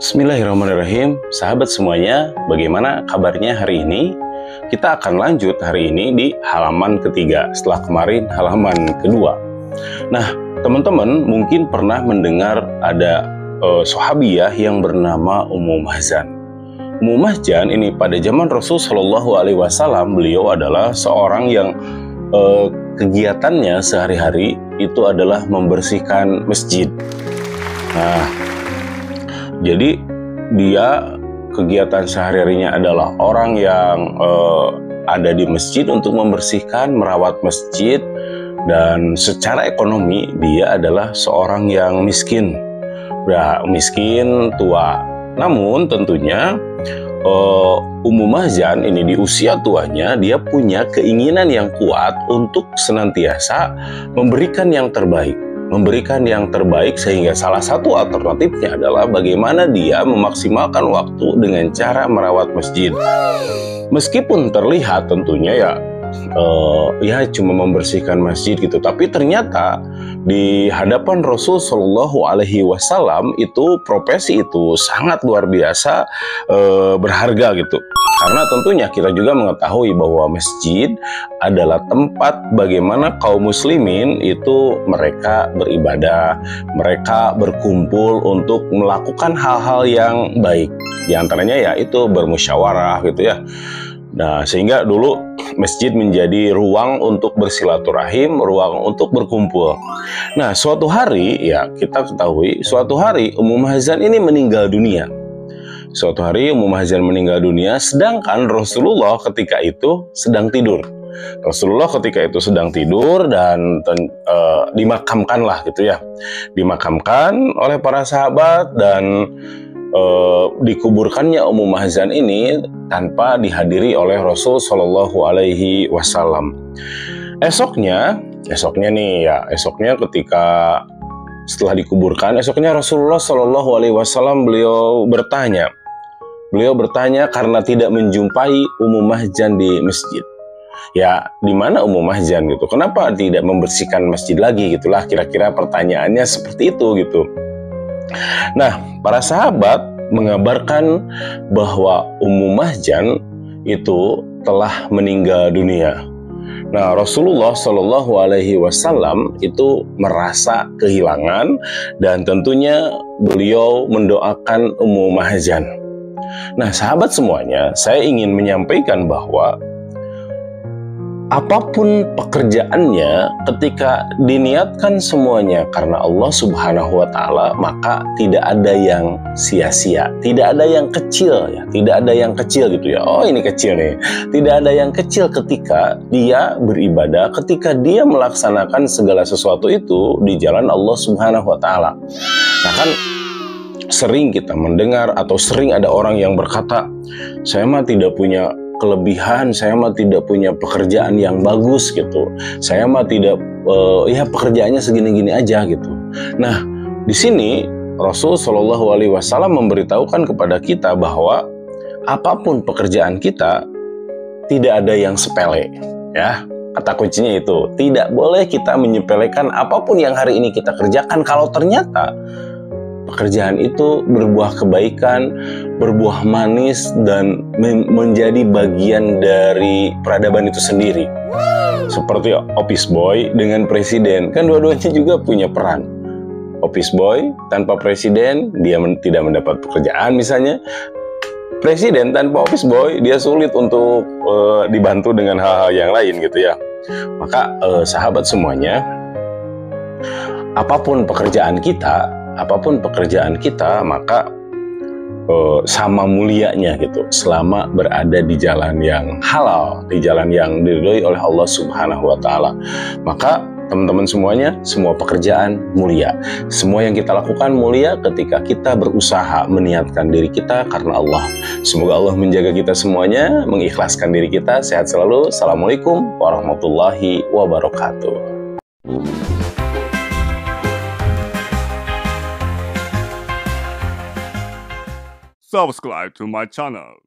Bismillahirrahmanirrahim, sahabat semuanya, bagaimana kabarnya hari ini? Kita akan lanjut hari ini di halaman ketiga, setelah kemarin halaman kedua. Nah, teman-teman mungkin pernah mendengar ada sahabiyah yang bernama Ummu Mahzan. Ummu Mahzan ini pada zaman Rasul Shallallahu Alaihi Wasallam, beliau adalah seorang yang kegiatannya sehari-hari itu adalah membersihkan masjid. Nah, jadi dia kegiatan sehari-harinya adalah orang yang ada di masjid untuk membersihkan, merawat masjid, dan secara ekonomi dia adalah seorang yang miskin, miskin tua. Namun tentunya Ummu Mahzan ini di usia tuanya dia punya keinginan yang kuat untuk senantiasa memberikan yang terbaik. Sehingga salah satu alternatifnya adalah bagaimana dia memaksimalkan waktu dengan cara merawat masjid. Meskipun terlihat tentunya ya cuma membersihkan masjid gitu, tapi ternyata di hadapan Rasul Shallallahu Alaihi Wasallam itu profesi itu sangat luar biasa berharga gitu. Karena tentunya kita juga mengetahui bahwa masjid adalah tempat bagaimana kaum muslimin itu mereka beribadah, mereka berkumpul untuk melakukan hal-hal yang baik. Di antaranya yaitu bermusyawarah gitu ya. Nah, sehingga dulu masjid menjadi ruang untuk bersilaturahim, ruang untuk berkumpul. Nah, suatu hari ya kita ketahui, suatu hari Ummu Mahzan ini meninggal dunia. Ummu Mahzan meninggal dunia, sedangkan Rasulullah ketika itu sedang tidur. Dan dimakamkan lah gitu ya. Dimakamkan oleh para sahabat dan dikuburkannya Ummu Mahzan ini tanpa dihadiri oleh Rasul Shallallahu Alaihi Wasallam. Esoknya ketika setelah dikuburkan, esoknya Rasulullah Shallallahu Alaihi Wasallam beliau bertanya karena tidak menjumpai Ummu Mahzan di masjid. Ya, di mana Ummu Mahzan gitu? Kenapa tidak membersihkan masjid lagi gitulah, kira-kira pertanyaannya seperti itu gitu. Nah, para sahabat mengabarkan bahwa Ummu Mahzan itu telah meninggal dunia. Nah, Rasulullah Shallallahu Alaihi Wasallam itu merasa kehilangan dan tentunya beliau mendoakan Ummu Mahzan. Nah, sahabat semuanya, saya ingin menyampaikan bahwa apapun pekerjaannya, ketika diniatkan semuanya karena Allah Subhanahu wa Ta'ala, maka tidak ada yang sia-sia, tidak ada yang kecil ya, tidak ada yang kecil gitu ya. Oh, ini kecil nih. Tidak ada yang kecil ketika dia beribadah, ketika dia melaksanakan segala sesuatu itu di jalan Allah Subhanahu wa Ta'ala. Nah, kan sering kita mendengar atau sering ada orang yang berkata, saya mah tidak punya kelebihan, saya mah tidak punya pekerjaan yang bagus gitu. Saya mah tidak pekerjaannya segini-gini aja gitu. Nah, di sini Rasul Shallallahu Alaihi Wasallam memberitahukan kepada kita bahwa apapun pekerjaan kita tidak ada yang sepele ya. Kata kuncinya itu, tidak boleh kita menyepelekan apapun yang hari ini kita kerjakan kalau ternyata pekerjaan itu berbuah kebaikan, berbuah manis, dan menjadi bagian dari peradaban itu sendiri. Seperti office boy dengan presiden, kan dua-duanya juga punya peran. Office boy tanpa presiden, dia tidak mendapat pekerjaan misalnya. Presiden tanpa office boy, dia sulit untuk dibantu dengan hal-hal yang lain gitu ya. Maka sahabat semuanya, apapun pekerjaan kita, maka sama mulianya gitu, selama berada di jalan yang halal, di jalan yang diridhoi oleh Allah Subhanahu wa Ta'ala. Maka teman-teman semuanya, semua pekerjaan mulia. Semua yang kita lakukan mulia ketika kita berusaha meniatkan diri kita karena Allah. Semoga Allah menjaga kita semuanya, mengikhlaskan diri kita. Sehat selalu. Assalamualaikum warahmatullahi wabarakatuh. Subscribe to my channel.